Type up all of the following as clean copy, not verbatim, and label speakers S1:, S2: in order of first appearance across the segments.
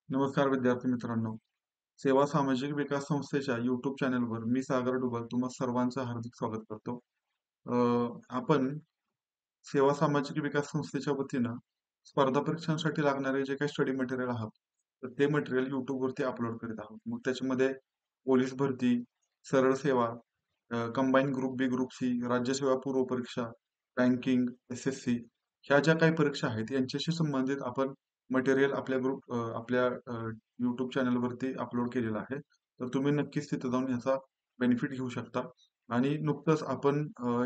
S1: नमस्कार विद्यार्थी मित्रांनो. सेवा सामाजिक विकास संस्थेच्या YouTube चॅनलवर मी सागर डुबल तुम्हा सर्वांचं हार्दिक स्वागत करतो. आपण सेवा सामाजिक विकास संस्थेच्या वतीनं स्पर्धा परीक्षांसाठी लागणारे जे काही स्टडी मटेरियल आहात, तर ते मटेरियल YouTube वरती अपलोड करीत आहोत. मग त्याच्यामध्ये पोलीस भरती, सरळ सेवा, कंबाईन ग्रुप बी, ग्रुप सी, राज्यसेवा पूर्व परीक्षा, बँकिंग, एस-एस-सी ह्या ज्या काही परीक्षा आहेत यांच्याशी संबंधित आपण मटेरियल आपल्या YouTube चॅनलवरती अपलोड केलेलं आहे. तर तुम्ही नक्कीच तिथे जाऊन याचा बेनिफिट घेऊ शकता. आणि नुकतंच आपण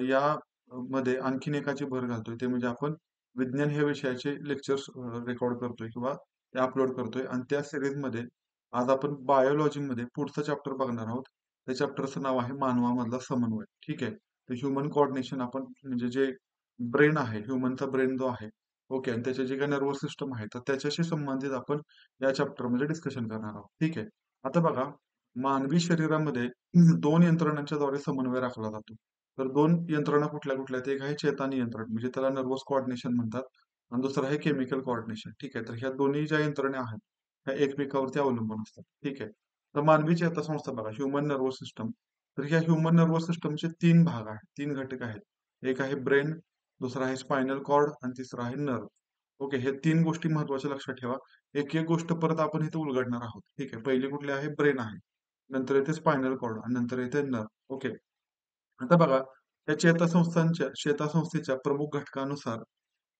S1: या मध्ये आणखीन एकाची भर घालतोय ते म्हणजे आपण विज्ञान ह्या विषयाचे लेक्चर्स रेकॉर्ड करतोय किंवा ते अपलोड करतोय आणि त्या सिरीजमध्ये आज आपण बायोलॉजीमध्ये पुढचं चॅप्टर बघणार आहोत. त्या चॅप्टरचं नाव आहे मानवामधला समन्वय. ठीक आहे. तर ह्युमन कोऑर्डिनेशन आपण म्हणजे जे ब्रेन आहे, ह्युमनचा ब्रेन जो आहे, ओके, आणि त्याचे जे काही नर्व्हस सिस्टम आहे, तर त्याच्याशी संबंधित आपण या चॅप्टरमध्ये डिस्कशन करणार आहोत. ठीक आहे. आता बघा, मानवी शरीरामध्ये दोन यंत्रणांच्या द्वारे समन्वय राखला जातो. तर दोन यंत्रणा कुठल्या कुठल्या आहेत? एक आहे चेता नियंत्रण म्हणजे त्याला नर्व्हस कोऑर्डिनेशन म्हणतात आणि दुसरं आहे केमिकल कोऑर्डिनेशन. ठीक आहे. तर ह्या दोन्ही ज्या यंत्रणा आहेत ह्या एकमेकावरती अवलंबून असतात. ठीक आहे. तर मानवी चेतासंस्था बघा, ह्युमन नर्व्हस सिस्टम. तर ह्या ह्युमन नर्व्हस सिस्टमचे तीन भाग आहेत, तीन घटक आहेत. एक आहे ब्रेन, दुसरा आहे स्पायनल कॉर्ड आणि तिसरा आहे नर्व. ओके, हे तीन गोष्टी महत्वाच्या लक्षात ठेवा. एक एक गोष्ट परत आपण इथे उलगडणार आहोत. ठीक आहे. पहिली कुठली आहे? ब्रेन आहे. नंतर येते स्पायनल कॉर्ड आणि नंतर येते नर्व. ओके. आता बघा, या चेतासंस्थेच्या प्रमुख घटकानुसार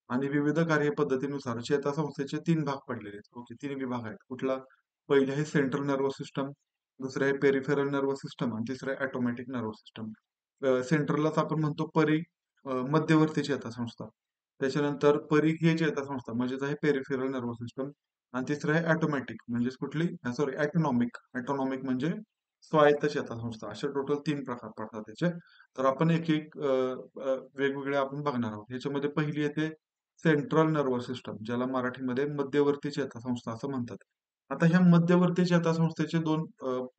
S1: आणि विविध कार्यपद्धतीनुसार चेतासंस्थेचे तीन भाग पडलेले आहेत. ओके, तीन विभाग आहेत. कुठला? पहिले आहे सेंट्रल नर्वस सिस्टम, दुसरे आहे पेरिफेरल नर्वस सिस्टम आणि तिसरे आहे ऑटोमॅटिक नर्वस सिस्टम. सेंट्रललाच आपण म्हणतो मध्यवर्ती चेतासंस्था. त्याच्यानंतर परिघीय चेतासंस्था म्हणजेच आहे पेरिफेरल नर्वस सिस्टम आणि तिसरं आहे ऑटोमॅटिक म्हणजेच कुठली? Sorry, autonomic. ऑटोनॉमिक म्हणजे स्वायत्त चेतासंस्था. असे टोटल तीन प्रकार पडतात त्याचे. तर आपण एक एक वेगवेगळे आपण बघणार आहोत. ह्याच्यामध्ये पहिली येते सेंट्रल नर्वस सिस्टम, ज्याला मराठीमध्ये मध्यवर्ती चेतासंस्था असं म्हणतात. आता ह्या मध्यवर्ती चेतासंस्थेचे दोन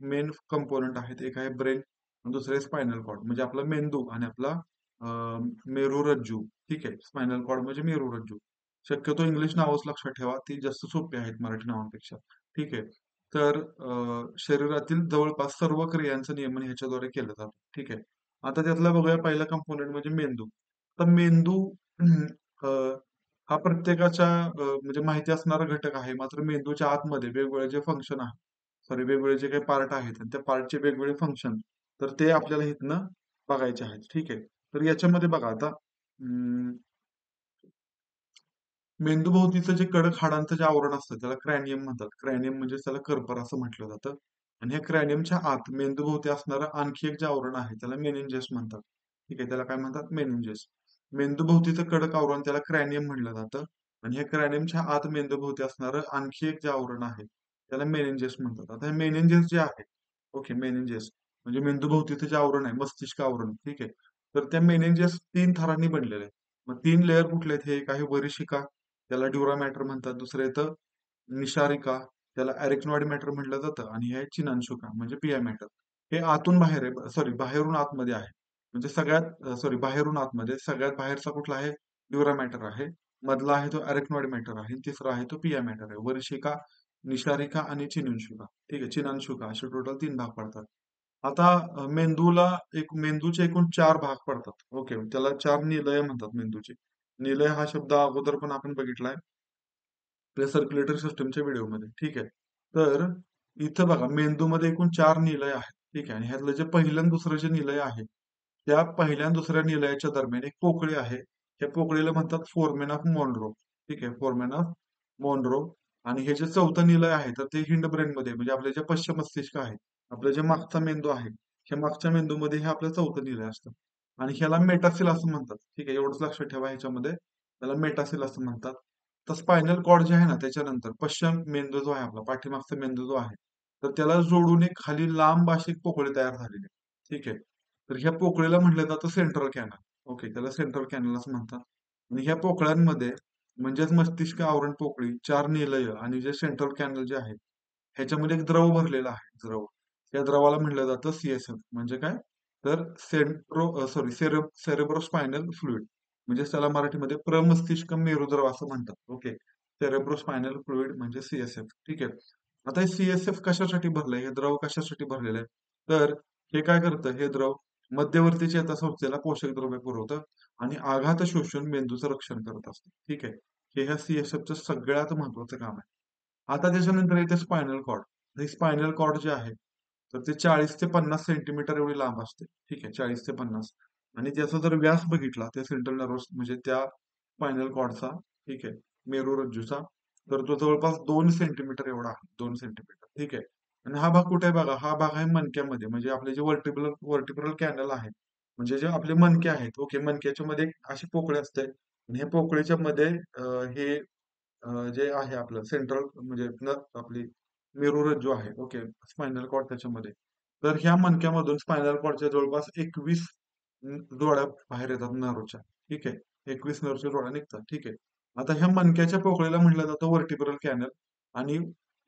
S1: मेन कंपोनंट आहेत. एक आहे ब्रेन आणि दुसरे स्पायनल कॉर्ड म्हणजे आपला मेंदू आणि आपला मेरुरज्जू. ठीक आहे. स्पायनल कॉर्ड म्हणजे मेरुरज्जू. शक्यतो इंग्लिश नावच लक्षात ठेवा, ती जास्त सोपी आहेत मराठी नावांपेक्षा. ठीक आहे. तर शरीरातील जवळपास सर्व क्रियांचं नियमन ह्याच्याद्वारे केलं जातं. ठीक आहे. आता त्यातला बघूया पहिला कंपोनंट म्हणजे मेंदू. तर मेंदू अ, हा प्रत्येकाच्या म्हणजे माहिती असणारा घटक आहे. मात्र मेंदूच्या आतमध्ये वेगवेगळे जे फंक्शन आहे, सॉरी, वेगवेगळे जे काही पार्ट आहेत आणि त्या पार्टचे वेगवेगळे फंक्शन, तर ते आपल्याला इथनं बघायचे आहेत. ठीक आहे. तर याच्यामध्ये बघा आता मेंदूभोवतीचं जे कडक हाडांचं जे आवरण असतं त्याला क्रॅनियम म्हणतात. क्रॅनियम म्हणजे त्याला कर्पर असं म्हटलं जातं. आणि ह्या क्रॅनियमच्या आत मेंदूभोवती असणारं आणखी एक जे आवरण आहे त्याला मेनिंजेस म्हणतात. ठीक आहे, त्याला काय म्हणतात? मेनिंजेस. मेंदूभोवतीचं कडक आवरण त्याला क्रॅनियम म्हटलं जातं. आणि ह्या क्रॅनियमच्या आत मेंदूभोवती असणारं आणखी एक जे आवरण आहे त्याला मेनिंजेस म्हणतात. आता हे मेनिंजेस जे आहे, ओके, मेनिंजेस म्हणजे मेंदूभोवतीचं जे आवरण आहे, मस्तिष्क आवरण. ठीक आहे. तर त्या मेनिंजेस तीन थरांनी बनलेले आहेत. मग तीन लेअर कुठले आहेत? हे एक आहे वरिशिका, त्याला ड्युरा मॅटर म्हणतात. दुसरं येतं निशारिका, त्याला अरेक्नॉइड मॅटर म्हटलं जातं आणि हे आहे चिनांशुका म्हणजे पिया मॅटर. हे आतून बाहेर आहे, सॉरी, बाहेरून आतमध्ये आहे. म्हणजे सॉरी, बाहेरून आतमध्ये सगळ्यात बाहेरचा कुठला आहे? ड्युरा मॅटर आहे. मधला आहे तो अरेक्नॉइड मॅटर आहे. तिसरा आहे तो पिया मॅटर आहे. वर्षिका, निशारिका आणि चिनांशुका. ठीक आहे, चिनांशुका असे टोटल तीन भाग पडतात. आता मेंदूचे एकूण चार भाग पडतात. ओके, त्याला चार निलय म्हणतात मेंदूची. निलय हा शब्द अगोदर पण आपण बघितलाय आपल्या सर्क्युलेटरी सिस्टमच्या व्हिडिओमध्ये. ठीक आहे. तर इथं बघा, मेंदूमध्ये एकूण चार निलय आहेत. ठीक आहे. आणि ह्यातलं जे पहिलं आणि दुसरं जे निलय आहे, त्या पहिल्या आणि दुसऱ्या निलयाच्या दरम्यान एक पोकळी आहे. त्या पोकळीला म्हणतात फोरमेन ऑफ मॉनरो. ठीक आहे, फोरमेन ऑफ मॉनरो. आणि हे जे चौथं निलय आहे तर ते हिंड ब्रेन मध्ये म्हणजे आपले जे पश्च मस्तिष्क आहे, आपलं जे मागचा मेंदू आहे, ह्या मागच्या मेंदूमध्ये हे आपलं चौथं निलय असतं. आणि ह्याला मेटासिल असं म्हणतात. ठीक आहे, एवढंच लक्षात ठेवा ह्याच्यामध्ये, त्याला मेटासिल असं म्हणतात. तर स्पायनल कॉर्ड जे आहे ना, त्याच्यानंतर पश्चिम मेंदू जो आहे आपला, पाठीमागचा मेंदू जो आहे, तर त्याला जोडून एक खाली लांब अशी एक पोकळी तयार झालेली आहे. ठीक आहे. तर ह्या पोकळीला म्हटलं जातं सेंट्रल कॅनल. ओके, त्याला सेंट्रल कॅनल असं म्हणतात. आणि ह्या पोकळ्यांमध्ये म्हणजेच मस्तिष्क आवरण पोकळी, चार निलय आणि जे सेंट्रल कॅनल जे आहे, ह्याच्यामध्ये एक द्रव भरलेला आहे, द्रव. त्या द्रवाला म्हटलं जातं सीएसएफ. म्हणजे काय? तर सेरेब्रोस्पायनल फ्लुइड म्हणजे त्याला मराठीमध्ये प्रमस्तिष्क मेरुद्रव असं म्हणतात. ओके. सेरेब्रोस्पायनल फ्लुइड म्हणजे सीएसएफ. ठीक आहे. आता हे सीएसएफ कशासाठी भरलंय? हे द्रव कशासाठी भरलेलं आहे? तर हे काय करतं? हे द्रव मध्यवर्ती चेतासंस्थेला पोषक द्रव्य पुरवतं आणि आघात शोषून मेंदूचं रक्षण करत असतं. ठीक आहे. हे ह्या सीएसएफचं सगळ्यात महत्वाचं काम आहे. आता त्याच्यानंतर येते स्पायनल कॉर्ड. हे स्पायनल कॉर्ड जे आहे, तर ते 40 ते 50 सेंटीमीटर एवढी लांब असते. ठीक आहे, 40 ते 50. आणि त्याचा जर व्यास बघितला त्या सेंट्रल नर्व्हस म्हणजे त्या स्पायनल कॉर्डचा, ठीक आहे, मेरुरज्जूचा, तर तो जवळपास 2 सेंटीमीटर एवढा आहे. 2 सेंटीमीटर. ठीक आहे. आणि हा भाग कुठे आहे बघा? हा भाग आहे मणक्यामध्ये. म्हणजे आपले जे वर्टिब्रल कॅनल आहे. म्हणजे जे आपले मणके आहेत. ओके, मणक्याच्या मध्ये अशी पोकळी असते. आणि हे पोकळीच्या मध्ये हे जे आहे आपलं सेंट्रल म्हणजे आपली मेरुरज्जू आहे. ओके, स्पायनल कॉर्ड त्याच्यामध्ये. तर ह्या मणक्यामधून स्पायनल कॉर्डच्या जवळपास 21 जोड्या बाहेर येतात नर्वच्या. ठीक आहे. 21 नर्वच्या जोड्या निघतात. ठीक आहे. आता ह्या मणक्याच्या पोकळीला म्हटलं जातं व्हर्टिब्रल कॅनल. आणि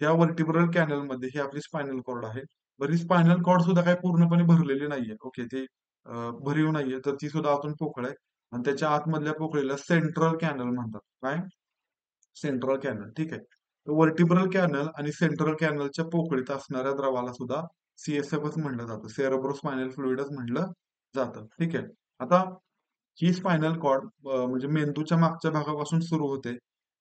S1: या व्हर्टिब्रल कॅनल मध्ये ही आपली स्पायनल कॉर्ड आहे. बरं, ही स्पायनल कॉर्ड सुद्धा काही पूर्णपणे भरलेली नाहीये. ओके, ती भरीव नाहीये, तर ती सुद्धा आतून पोकळ आहे. आणि त्याच्या आतमधल्या पोकळीला सेंट्रल कॅनल म्हणतात. काय? Central canal. ठीक आहे. व्हर्टिब्रल कॅनल आणि सेंट्रल कॅनलच्या पोकळीत असणाऱ्या द्रवाला सुद्धा सीएसएफच म्हणलं जातं. सेरेब्रोस्पायनल फ्लुइडच म्हणलं जातं. ठीक आहे. आता ही स्पायनल कॉर्ड म्हणजे मेंदूच्या मागच्या भागापासून सुरू होते.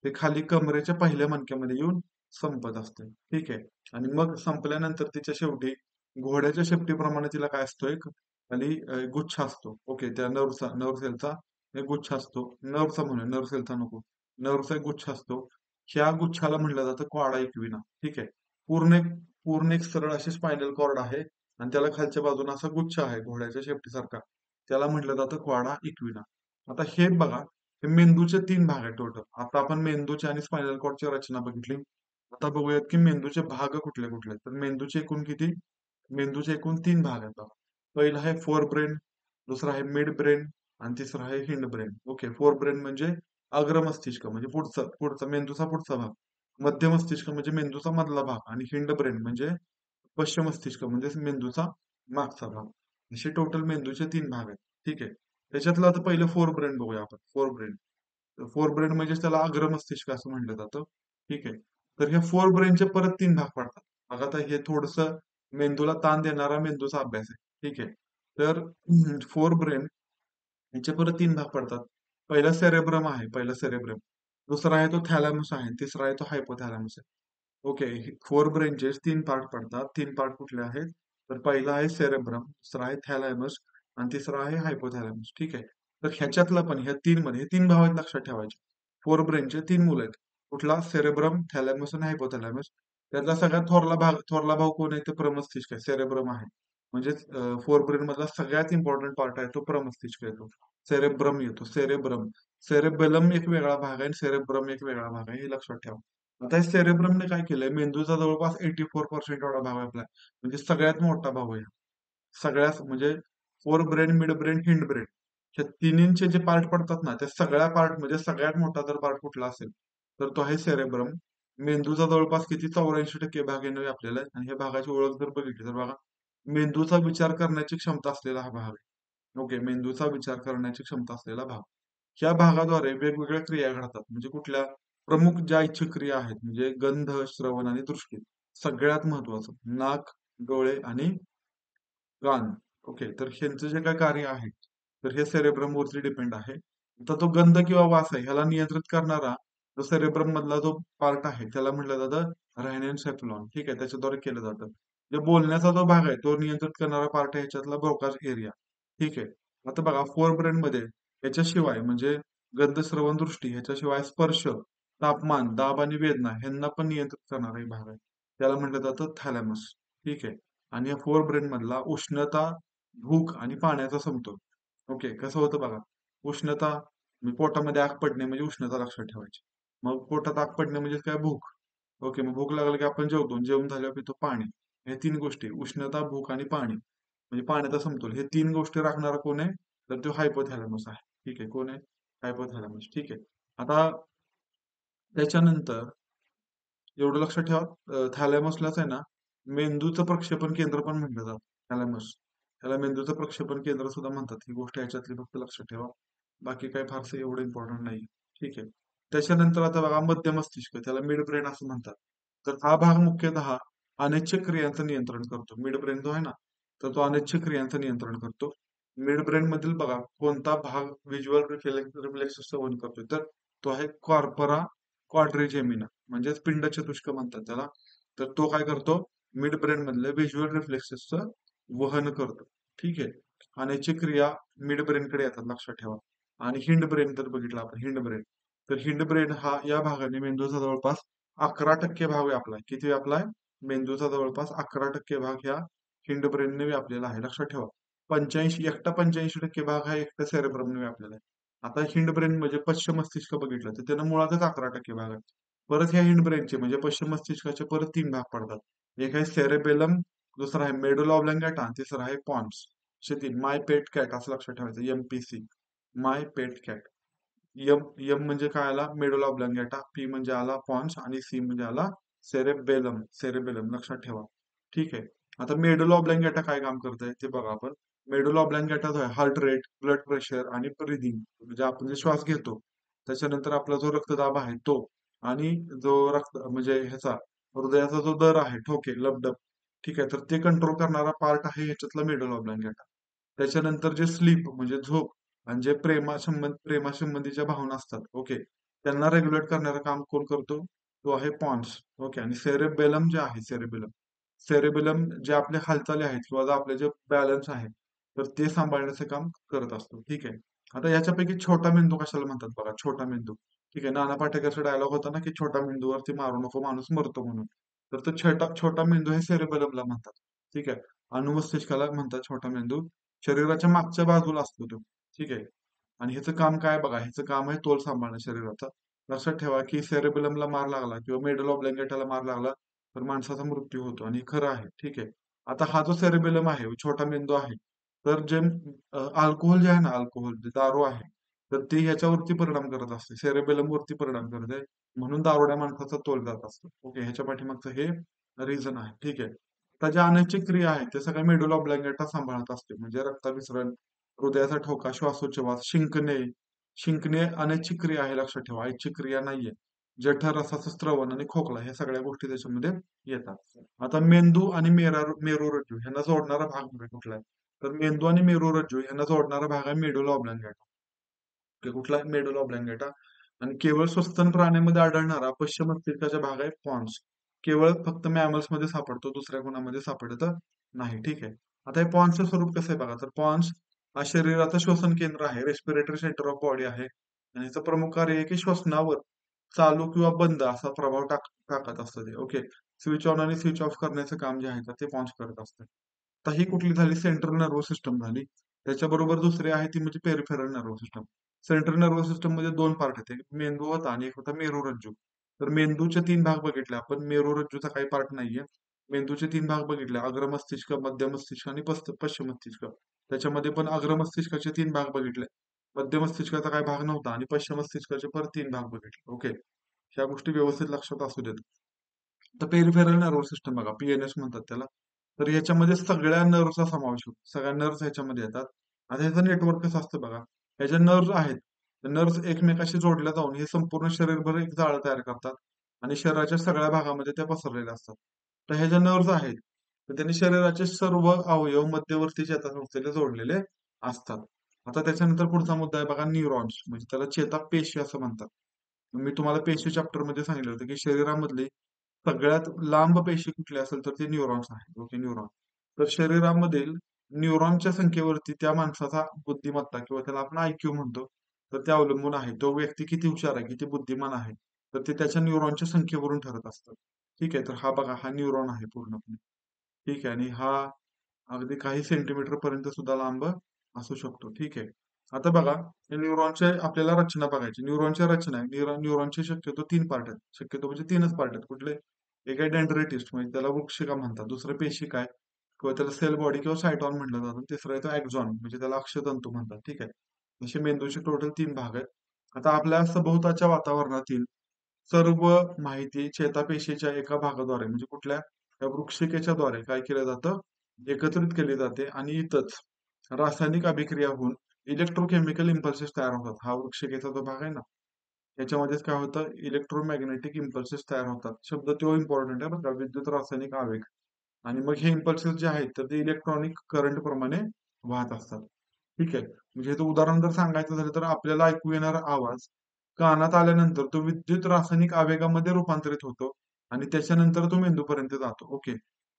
S1: ते खाली कमरेच्या पहिल्या मणक्यामध्ये येऊन संपत असते. ठीक आहे. आणि मग संपल्यानंतर तिच्या शेवटी घोड्याच्या शेपटीप्रमाणे तिला काय असतो? एक खाली गुच्छ असतो. ओके, त्या नर्व्ह सेलचा एक गुच्छ असतो. नर्व्हचा म्हणूया, नर्व्ह सेलचा नको. नर्व्हचा एक गुच्छ असतो. ह्या गुच्छाला म्हटलं जातं क्वाडा इक्विना. ठीक आहे. पूर्ण एक सरळ अशी स्पायनल कॉर्ड आहे आणि त्याला खालच्या बाजूने असा गुच्छ आहे घोड्याच्या शेपटीसारखा. त्याला म्हटलं जातं क्वाडा इक्विना. आता हे बघा, हे मेंदूचे 3 भाग आहेत टोटल. आता आपण मेंदूची आणि स्पायनल कॉर्डची रचना बघितली. आता बघूयात की मेंदूचे भाग कुठले कुठले. तर मेंदूचे एकूण किती? मेंदूचे एकूण 3 भाग आहेत बघा. पहिला आहे फोर ब्रेन, दुसरा आहे मिड ब्रेन आणि तिसरा आहे हिंड ब्रेन. ओके, फोर ब्रेन म्हणजे अग्र मस्तिष्क म्हणजे पुढचा पुढचा मेंदूचा पुढचा भाग. मध्य मस्तिष्क म्हणजे मेंदूचा मधला भाग आणि हिंड ब्रेन म्हणजे पश्चिम मस्तिष्क म्हणजे मेंदूचा मागचा भाग. असे टोटल मेंदूचे 3 भाग आहेत. ठीक आहे. त्याच्यातलं आता पहिलं फोर ब्रेन बघूया आपण. Fore brain. फोर ब्रेन म्हणजे त्याला अग्र मस्तिष्क असं म्हटलं जातं. ठीक आहे. तर ह्या फोर ब्रेनचे परत 3 भाग पडतात. बघा, आता हे थोडस मेंदूला ताण देणारा मेंदूचा अभ्यास आहे. ठीक आहे. तर फोर ब्रेन याचे परत 3 भाग पडतात. पहिला सेरेब्रम आहे. पहिला सेरेब्रम. दुसरा आहे तो थॅलॅमस आहे. तिसरा आहे तो हायपोथॅलॅमस आहे. ओके. फोर ब्रेनचे 3 पार्ट पडतात. 3 पार्ट कुठले आहेत? तर पहिला आहे सेरेब्रम, दुसरा आहे थॅलॅमस आणि तिसरा आहे हायपोथॅलॅमस. ठीक आहे. तर ह्याच्यातला पण ह्या 3 मध्ये हे 3 भाव आहेत लक्षात ठेवायचे. फोर ब्रेनचे 3 मुलं आहेत. कुठला? सेरेब्रम, थॅलॅमस आणि हायपोथॅलॅमस. त्यातला सगळ्यात थोरला भाग कोण आहे? ते प्रमस्तिष्क आहे. सेरेब्रम आहे. म्हणजेच फोर ब्रेन मधला सगळ्यात इम्पॉर्टंट पार्ट आहे तो प्रमस्तिष्क येतो. सेरेब्रम येतो. सेरेब्रम. सेरेबेलम एक वेगळा भाग आहे आणि सेरेब्रम एक वेगळा भाग आहे. हे लक्षात ठेवा. आता हे सेरेब्रमने काय केलंय? मेंदूचा जवळपास 84% एवढा भाग आहे आपला. म्हणजे सगळ्यात मोठा भाग आहे. सगळ्यात म्हणजे फोर ब्रेन, मिड ब्रेन, हिंड ब्रेन. ह्या तिन्हींचे जे पार्ट पडतात ना, त्या सगळ्या पार्ट म्हणजे सगळ्यात मोठा जर पार्ट कुठला असेल, तर तो आहे सेरेब्रम. मेंदूचा जवळपास किती? 84% भाग येणं आपल्याला आहे. आणि ह्या भागाची ओळख जर बघितली तर बघा, मेंदूचा विचार करण्याची क्षमता असलेला हा भाग आहे. ओके, मेंदूचा विचार करण्याची क्षमता असलेला भाग. ह्या भागाद्वारे वेगवेगळ्या क्रिया घडतात. म्हणजे कुठल्या? प्रमुख ज्या इच्छुक क्रिया आहेत म्हणजे गंध, श्रवण आणि दृष्टी. सगळ्यात महत्वाचं नाक, डोळे आणि कान. ओके, तर ह्यांचं जे काय कार्य आहे, तर हे सेरेब्रम वरती डिपेंड आहे. तर तो गंध किंवा वास आहे ह्याला नियंत्रित करणारा जो सेरेब्रम मधला जो पार्ट आहे त्याला म्हटलं जातं रायनोसेफलॉन. ठीक आहे, त्याच्याद्वारे केलं जातं. जे बोलण्याचा जो भाग आहे तो नियंत्रित करणारा पार्ट आहे ह्याच्यातला ब्रोकाज एरिया. ठीक आहे. आता बघा, फोर ब्रेन मध्ये याच्याशिवाय म्हणजे गंध, श्रवण, दृष्टी ह्याच्याशिवाय स्पर्श, तापमान, दाब आणि वेदना ह्यांना पण नियंत्रित करणारा एक भाग आहे. त्याला म्हटलं जातं थॅलॅमस. ठीक आहे. आणि या फोर ब्रेन मधला उष्णता, भूक आणि पाण्याचा समतोल. ओके, कसं होतं बघा. उष्णता म्हणजे पोटामध्ये आग पडणे म्हणजे उष्णता लक्षात ठेवायची. मग पोटात आग पडणे म्हणजे काय? भूक. ओके, मग भूक लागली की आपण जेवतो. जेवण झाल्यावर पितो पाणी. हे 3 गोष्टी उष्णता, भूक आणि पाणी म्हणजे पाण्याचा समतोल. हे 3 गोष्टी राखणारा कोण आहे? तर तो हायपोथॅलॅमस आहे. ठीक आहे. कोण आहे? हायपोथॅलॅमस. ठीक आहे. आता त्याच्यानंतर एवढं लक्षात ठेवा, थॅलॅमसलाच आहे ना मेंदूचं प्रक्षेपण केंद्र पण म्हटलं जातं. थॅलॅमस. त्याला मेंदूचं प्रक्षेपण केंद्र सुद्धा म्हणतात. ही गोष्ट याच्यातली फक्त लक्षात ठेवा. बाकी काही फारसं एवढं इम्पॉर्टंट नाही. ठीक आहे. त्याच्यानंतर आता बघा मध्य मस्तिष्क, त्याला मिड ब्रेन असं म्हणतात. तर हा भाग मुख्यतः अनैच्छिक क्रियांचं नियंत्रण करतो. मिड ब्रेन जो आहे ना, तर तो अनैच्छिक क्रियांचं नियंत्रण करतो. मिड ब्रेन मधील बघा कोणता भाग व्हिज्युअल रिफ्लेक्स सहन करतो, तर तो आहे कॉर्पोरा क्वाड्रिजेमिना, म्हणजेच पिंड चतुष्क म्हणतात त्याला. तर तो काय करतो, मिड ब्रेन मधले व्हिज्युअल रिफ्लेक्सेसचं वहन करतो. ठीक आहे. अनैच्छिक क्रिया मिड ब्रेन कडे येतात, लक्षात ठेवा. आणि हिंड ब्रेन जर बघितलं आपण, हिंड ब्रेन, तर हिंड ब्रेन हा या भागाने मेंदूचा जवळपास 11% भाग व्यापलाय. किती व्यापलाय? मेंदूचा जवळपास 11% भाग ह्या हिंड ब्रेनने व्यापलेला आहे, लक्षात ठेवा. 85% भाग हा एकट्या सेरेब्रमने व्यापलेला आहे. आता हिंड ब्रेन म्हणजे पश्चिम मस्तिष्क बघितलं तर त्यानं मुळातच 11% भाग आहे. परत ह्या हिंड ब्रेनचे म्हणजे पश्चिम मस्तिष्काचे परत 3 भाग पडतात. एक आहे सेरेबेलम, दुसरा आहे मेडुला ऑब्लॉंगेटा आणि तिसरा आहे पॉन्स. असे 3. माय पेट कॅट असं लक्षात ठेवायचं, MPC, माय पेट कॅट. यम यम म्हणजे काय आला, मेडुला ऑब्लॉंगेटा, पी म्हणजे आला पॉन्स आणि सी म्हणजे आला सेरेबेलम. सेरेबेलम लक्षात ठेवा. ठीक आहे. आता मेडुला ऑब्लॉंगेटा काय काम करतंय ते बघा आपण. मेडुला ऑब्लॉंगेटा जो आहे हार्ट रेट, ब्लड प्रेशर आणि ब्रीदिंग, म्हणजे आपण जे श्वास घेतो त्याच्यानंतर आपला जो रक्तदाब आहे तो, आणि जो रक्त म्हणजे ह्याचा हृदयाचा जो दर आहे, ठोके, लबडब, ठीक आहे, तर ते कंट्रोल करणारा पार्ट आहे ह्याच्यातला मेडुला ऑब्लॉंगेटा. त्याच्यानंतर जे स्लीप म्हणजे झोप, आणि जे प्रेमासंबंधीच्या भावना असतात, ओके, त्यांना रेग्युलेट करणारं काम कोण करतो? तो आहे पॉन्स. ओके. आणि सेरेबेलम जे आहे, सेरेबेलम, सेरेबेलम जे आपल्या हालचाली आहेत किंवा जे आपले जे बॅलन्स आहे, तर ते सांभाळण्याचं काम करत असतो. ठीक आहे. आता याच्यापैकी छोटा मेंदू कशाला म्हणतात बघा, छोटा मेंदू. ठीक आहे. नाना पाटेकरचा डायलॉग होता ना, की छोटा मेंदूवरती मारू नको, माणूस मरतो म्हणून. तर तो छोटा छोटा मेंदू हे सेरेबेलमला म्हणतात. ठीक आहे. अनुमस्तिष्काला म्हणतात छोटा मेंदू. शरीराच्या मागच्या बाजूला असतो तो. ठीक आहे. आणि ह्याचं काम काय बघा, ह्याचं काम आहे तोल सांभाळणं शरीराचा. लक्षात ठेवा की सेरेबेलमला मार लागला किंवा मेडल ऑब्लॉंगेटाला मार लागला तर माणसाचा मृत्यू होतो, आणि हे खरं आहे. ठीक आहे. आता हा जो सेरेबेलम आहे, छोटा मेंदू आहे, तर जे अल्कोहोल जे आहे ना, अल्कोहोल जे दारू आहे, तर ते ह्याच्यावरती परिणाम करत असते, सेरेबेलम वरती परिणाम करते. म्हणून दारुड्या माणसाचा तोल जात असतो. ओके. ह्याच्या पाठीमागचं हे रिझन आहे. ठीक आहे. आता ज्या अनैच्छिक क्रिया आहेत ते सगळ्या मेडुला ऑब्लॉंगेटा सांभाळत असते, म्हणजे रक्ताभिसरण, हृदयाचा ठोका, श्वासोच्छवास, शिंकणे. शिंकणे अनैच्छिक क्रिया आहे, लक्षात ठेवा, ऐच्छिक क्रिया नाहीये. जठररसाचं स्त्रवण आणि खोकला ह्या सगळ्या गोष्टी त्याच्यामध्ये येतात. आता मेंदू आणि मेरुरज्जू ह्यांना जोडणारा भाग म्हणजे कुठला आहे? तर मेंदू आणि मेरुरज्जू ह्यांना जोडणारा भाग आहे मेडुला ऑब्लॉंगेटा. कुठला आहे? मेडुला ऑब्लॉंगेटा. आणि केवळ सस्तन प्राण्यामध्ये आढळणारा पश्चिम मस्तिष्काचा भाग आहे पॉन्स. केवळ फक्त मॅमल्स मध्ये सापडतो, दुसऱ्या कोणामध्ये सापडत नाही. ठीक आहे. आता हे पॉन्सचं स्वरूप कसं आहे बघा, तर पॉन्स हा शरीराचं श्वसन केंद्र आहे, रेस्पिरेटरी सेंटर ऑफ बॉडी आहे. आणि याचं प्रमुख कार्य आहे की श्वसनावर चालू किंवा बंद असा प्रभाव टाकत असतं ते. ओके. स्विच ऑन आणि स्विच ऑफ करण्याचं काम जे आहे तर ते पॉन्स करत असतं. तर ही कुठली झाली? सेंट्रल नर्वस सिस्टम झाली. त्याच्याबरोबर दुसरी आहे ती म्हणजे peripheral nervous system. Central nervous system मध्ये 2 पार्ट होते, मेंदू होता आणि एक होता मेरुरज्जू. तर मेंदूचे 3 भाग बघितले आपण, मेरुरज्जूचा काही पार्ट नाहीये. मेंदूचे 3 भाग बघितले, अग्र मस्तिष्क, मध्य मस्तिष्क आणि पश्चिम मस्तिष्क. त्याच्यामध्ये पण अग्र मस्तिष्काचे 3 भाग बघितले, मध्य मस्तिष्काचा काही भाग नव्हता, आणि पश्चिम मस्तिष्काचे परत 3 भाग बघितले. ओके. ह्या गोष्टी व्यवस्थित लक्षात असू देत. तर पेरिफेरल नर्वस सिस्टम बघा, PNS म्हणतात त्याला. तर ह्याच्यामध्ये सगळ्या नर्वचा समावेश होतो, सगळ्या नर्व्स ह्याच्यामध्ये येतात. आता ह्याचं नेटवर्क कसं असतं बघा, ह्याच्या नर्व्स आहेत, नर्व्स एकमेकाशी जोडल्या जाऊन हे संपूर्ण शरीरभर एक जाळं तयार करतात, आणि शरीराच्या सगळ्या भागामध्ये त्या पसरलेल्या असतात. तर ह्या ज्या नर्व्स आहेत, तर त्यांनी शरीराचे सर्व अवयव मध्यवर्ती चेतासंस्थेला जोडलेले असतात. आता त्याच्यानंतर पुढचा मुद्दा आहे बघा, न्यूरॉन्स, म्हणजे त्याला चेतापेशी असं म्हणतात. मी तुम्हाला पेशी चॅप्टर मध्ये सांगितलं होतं की शरीरामधली सगळ्यात लांब पेशी कुठली असेल तर ते न्यूरॉन्स आहेत. ओके. न्यूरॉन. तर शरीरामधील न्यूरॉनच्या संख्येवरती त्या माणसाचा बुद्धिमत्ता किंवा त्याला आपण IQ म्हणतो, तर ते अवलंबून आहे. तो व्यक्ती किती हुशार आहे, किती बुद्धिमान आहे, तर ते त्याच्या न्यूरॉनच्या संख्येवरून ठरत असतं. ठीक आहे. तर हा बघा, हा न्यूरॉन आहे पूर्णपणे. ठीक आहे. आणि हा अगदी काही सेंटीमीटर पर्यंत सुद्धा लांब असू शकतो. ठीक आहे. आता बघा, न्यूरॉनचे आपल्याला रचना बघायची. न्यूरॉनच्या रचना आहे. न्यूरॉनचे शक्यतो 3 पार्ट आहेत. शक्यतो म्हणजे 3च पार्ट आहेत. कुठले? एक आहे डेंड्राइटिस, म्हणजे त्याला वृक्षिका म्हणतात. दुसरं पेशिका आहे किंवा त्याला सेल बॉडी किंवा सायटॉन म्हटलं जातं. तिसरं आहे तो एक्झॉन, म्हणजे त्याला अक्षतंतू म्हणतात. ठीक आहे. असे मेंदूचे टोटल 3 भाग आहेत. आता आपल्या सभोवताच्या वातावरणातील सर्व माहिती चेतापेशीच्या एका भागाद्वारे, म्हणजे कुठल्या? त्या वृक्षिकेच्या द्वारे काय केलं जातं? एकत्रित केली जाते, आणि इथंच रासायनिक अभिक्रिया होऊन इलेक्ट्रोकेमिकल इम्पल्सेस तयार होतात. हा वृक्षिकेचा जो भाग आहे ना, याच्यामध्येच काय होतं, इलेक्ट्रोमॅग्नेटिक इम्पल्सेस तयार होतात. शब्द तो इम्पॉर्टंट आहे बरं का, विद्युत रासायनिक आवेग. आणि मग हे इम्पल्सेस जे आहेत तर ते इलेक्ट्रॉनिक करंट प्रमाणे वाहत असतात. ठीक आहे. म्हणजे याचं उदाहरण जर सांगायचं झालं तर आपल्याला ऐकू येणारा आवाज कानात आल्यानंतर तो विद्युत रासायनिक आवेगामध्ये रूपांतरित होतो आणि त्याच्यानंतर तो मेंदूपर्यंत जातो. ओके.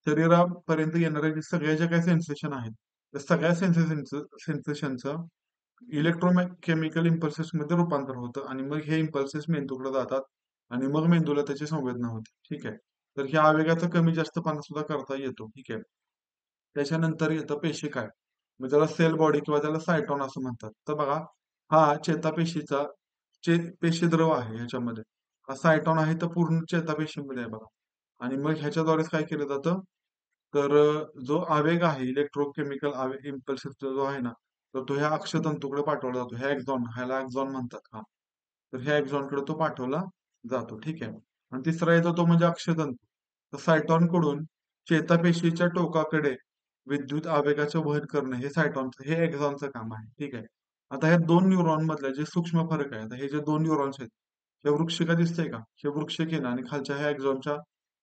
S1: शरीरापर्यंत येणारे जे सगळे जे काही सेन्सेशन आहेत, त्या सगळ्या सेन्सेशनचं इलेक्ट्रोकेमिकल इम्पल्सेस मध्ये रूपांतर होतं आणि मग हे इम्पल्सेस मेंदूकडे जातात आणि मग मेंदूला त्याची संवेदना होते. ठीक आहे. तर ह्या आवेगाचा कमी जास्तपणा सुद्धा करता येतो. ठीक आहे. त्याच्यानंतर येतं पेशीकाय. मग त्याला सेल बॉडी किंवा त्याला सायटॉन असं म्हणतात. तर बघा, हा चेतापेशीचा पेशीद्रव आहे ह्याच्यामध्ये. हा सायटॉन आहे तर पूर्ण चेतापेशीमध्ये आहे बघा. आणि मग ह्याच्याद्वारेच काय केलं जातं, तर जो आवेग आहे इलेक्ट्रोकेमिकल आवेग इम्पल्सिव्ह जो आहे ना, तर तो ह्या अक्षतंतूकडे पाठवला जातो. ह्याला एक्झॉन म्हणतात. हा, तर ह्या एक्झॉनकडे तो पाठवला जातो. ठीक आहे. आणि तिसरा येतो तो म्हणजे अक्षतंतू. तर सायटॉन कडून चेतापेशीच्या टोकाकडे विद्युत आवेगाचे वहन करणं हे सायटॉनचं हे एक्झॉनचं काम आहे. ठीक आहे. आता ह्या दोन न्यूरॉन मधले जे सूक्ष्म फरक आहे, आता हे जे दोन न्यूरॉन्स आहेत, हे वृक्षिका दिसतंय का? हे वृक्षिकेनं आणि खालच्या ह्या एक्झॉनच्या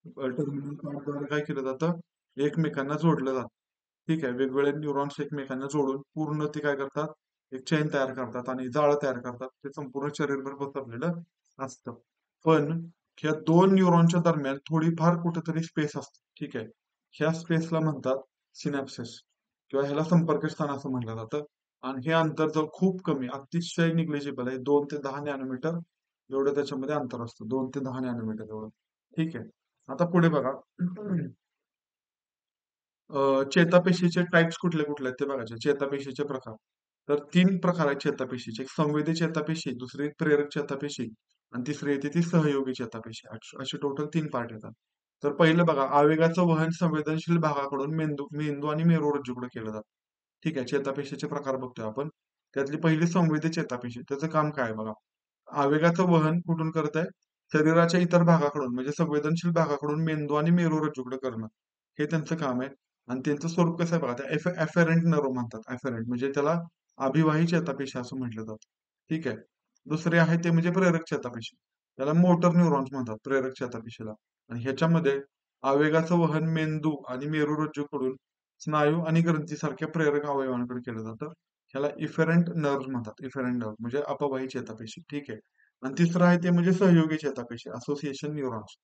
S1: टर्मिनल कॉर्डद्वारे काय केलं जातं? एकमेकांना जोडलं जातं. ठीक आहे. वेगवेगळे न्यूरॉन्स एकमेकांना जोडून पूर्ण ते काय करतात? एक चेन तयार करतात आणि जाळं तयार करतात. ते संपूर्ण शरीरभर पसरलेलं असतं. पण ह्या दोन न्यूरॉनच्या दरम्यान थोडीफार कुठेतरी स्पेस असते. ठीक आहे. ह्या स्पेसला म्हणतात सिनॅप्सेस किंवा ह्याला संपर्क स्थान असं म्हटलं जातं. आणि हे अंतर जर खूप कमी, अतिशय निग्लिजिबल आहे, 2 ते 10 नॅनोमीटर एवढं त्याच्यामध्ये अंतर असतं. 2 ते 10 नॅनोमीटर एवढं. ठीक आहे. आता पुढे बघा. चेतापेशीचे टाइप्स कुठले कुठले आहेत ते बघायचे. चेतापेशीचे प्रकार. तर 3 प्रकार आहेत चेतापेशीचे. एक संवेदी चेतापेशी, दुसरी प्रेरक चेतापेशी आणि तिसरी येते ती सहयोगी चेतापेशी. असे टोटल 3 पार्ट येतात. तर पहिलं बघा, आवेगाचं वहन संवेदनशील भागाकडून मेंदू मेंदू आणि मेरुरज्जूकडे केलं जातं. ठीक आहे. चेतापेशीचे प्रकार बघतोय आपण. त्यातली पहिली संवेदी चेतापेशी. त्याचं काम काय आहे बघा. आवेगाचं वहन कुठून करत आहे? शरीराच्या इतर भागाकडून म्हणजे संवेदनशील भागाकडून मेंदू आणि मेरुरज्जूकडे करणं. हे त्यांचं काम आहे. आणि त्यांचं स्वरूप कसं आहे बघा, त्या एफेरंट नर्व म्हणतात. एफेरंट म्हणजे त्याला अभिवाही चेतापेशी असं म्हटलं जातं. ठीक आहे. दुसरे आहे ते म्हणजे प्रेरक चेतापेशी. त्याला मोटर न्यूरॉन्स म्हणतात प्रेरक चेतापेशीला. आणि ह्याच्यामध्ये आवेगाचं वहन मेंदू आणि मेरुरज्जूकडून स्नायू आणि ग्रंथीसारख्या प्रेरक अवयवांकडे केलं जातं. ह्याला इफेरंट नर्व्ह म्हणतात. इफेरंट नर्व्ह म्हणजे अपवाही चेतापेशी. ठीक आहे. आणि तिसरं आहे ते म्हणजे सहयोगी चेतापेशी, असोसिएशन न्यूरॉन्स.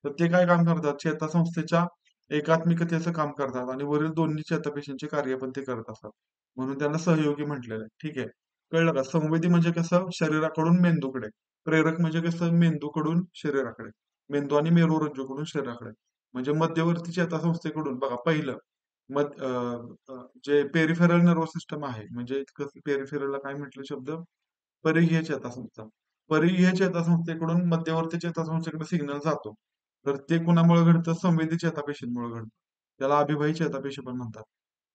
S1: तर ते काय काम करतात? चेतासंस्थेच्या एकात्मिकतेचं काम करतात आणि वरील दोन्ही चेतापेशींचे कार्य पण ते करत असतात. म्हणून त्यांना सहयोगी म्हटलेलं आहे. ठीक आहे. कळलं का? संवेदी म्हणजे कसं? शरीराकडून मेंदूकडे. प्रेरक म्हणजे कसं? मेंदूकडून शरीराकडे. मेंदू आणि मेरुरज्जूकडून शरीराकडे. म्हणजे मध्यवर्ती चेतासंस्थेकडून बघा पहिलं मध अ, अ, जे पेरिफेरल नर्व्हस सिस्टम आहे, म्हणजे कसं पेरिफेरलला काय म्हटलं शब्द? परिघीय चेतासंस्था. परिघीय चेतासंस्थेकडून मध्यवर्ती चेतासंस्थेकडे सिग्नल जातो. तर ते कुणामुळे घडतं? संवेदी चेतापेशींमुळे घडतं. त्याला अभिवाही चेतापेशी पण म्हणतात.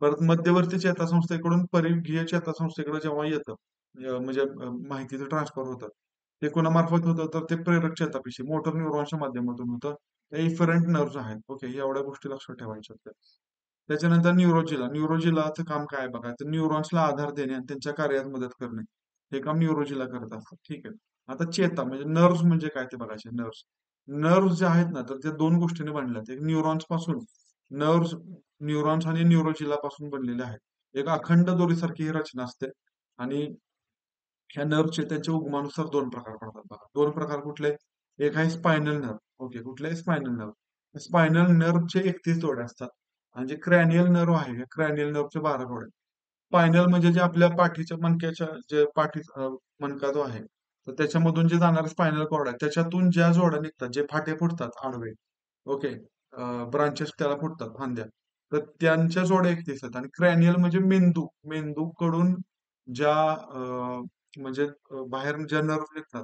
S1: परत मध्यवर्ती चेतासंस्थेकडून परिघीय चेतासंस्थेकडे जेव्हा येतं, म्हणजे माहितीचं ट्रान्सफर होतं. ते कुणामार्फत होतं? तर ते प्रेरक चेतापेशी, मोटर न्यूरॉन्सच्या माध्यमातून होतं. ते इफरंट नर्व्हज आहेत. ओके, एवढ्या गोष्टी लक्षात ठेवायच्या आहेत. त्याच्यानंतर न्यूरोजिला. न्यूरोजिलाचं काम काय आहे बघा, तर न्यूरॉन्सला आधार देणे आणि त्यांच्या कार्यात मदत करणे. हे काम न्यूरोजिला करत असतात. ठीक आहे. आता चेता म्हणजे नर्व्स म्हणजे काय ते बघायचे. नर्व्स नर्व्स जे आहेत ना, तर ते दोन गोष्टींनी बनल्यात. एक न्यूरॉन्स पासून नर्व्स न्यूरॉन्स आणि न्यूरोजिला पासून बनलेले आहेत. एक अखंड दोरीसारखी ही रचना असते आणि ह्या नर्व्हचे त्यांच्या उगमानुसार 2 प्रकार पडतात बघा. 2 प्रकार कुठले? एक आहे स्पायनल नर्व्ह. ओके, कुठले? Spinal nerve. स्पायनल नर्व्हचे 31 जोड्या असतात आणि जे क्रॅनियल नर्व्ह आहे, या क्रॅनियल नर्व्हचे 12 जोड्या. स्पायनल म्हणजे जे आपल्या पाठीच्या मणक्याच्या जे मणका जो आहे, तर त्याच्यामधून जे जाणारे स्पायनल कॉर्ड आहे, त्याच्यातून ज्या जोड्या निघतात, जे फाटे फुटतात आडवे, ओके, ब्रांचेस त्याला फुटतात, फांद्या. तर त्यांच्या जोड्या 31 आहेत आणि क्रॅनियल म्हणजे मेंदू. मेंदूकडून ज्या म्हणजे बाहेर ज्या नर्व्ह निघतात,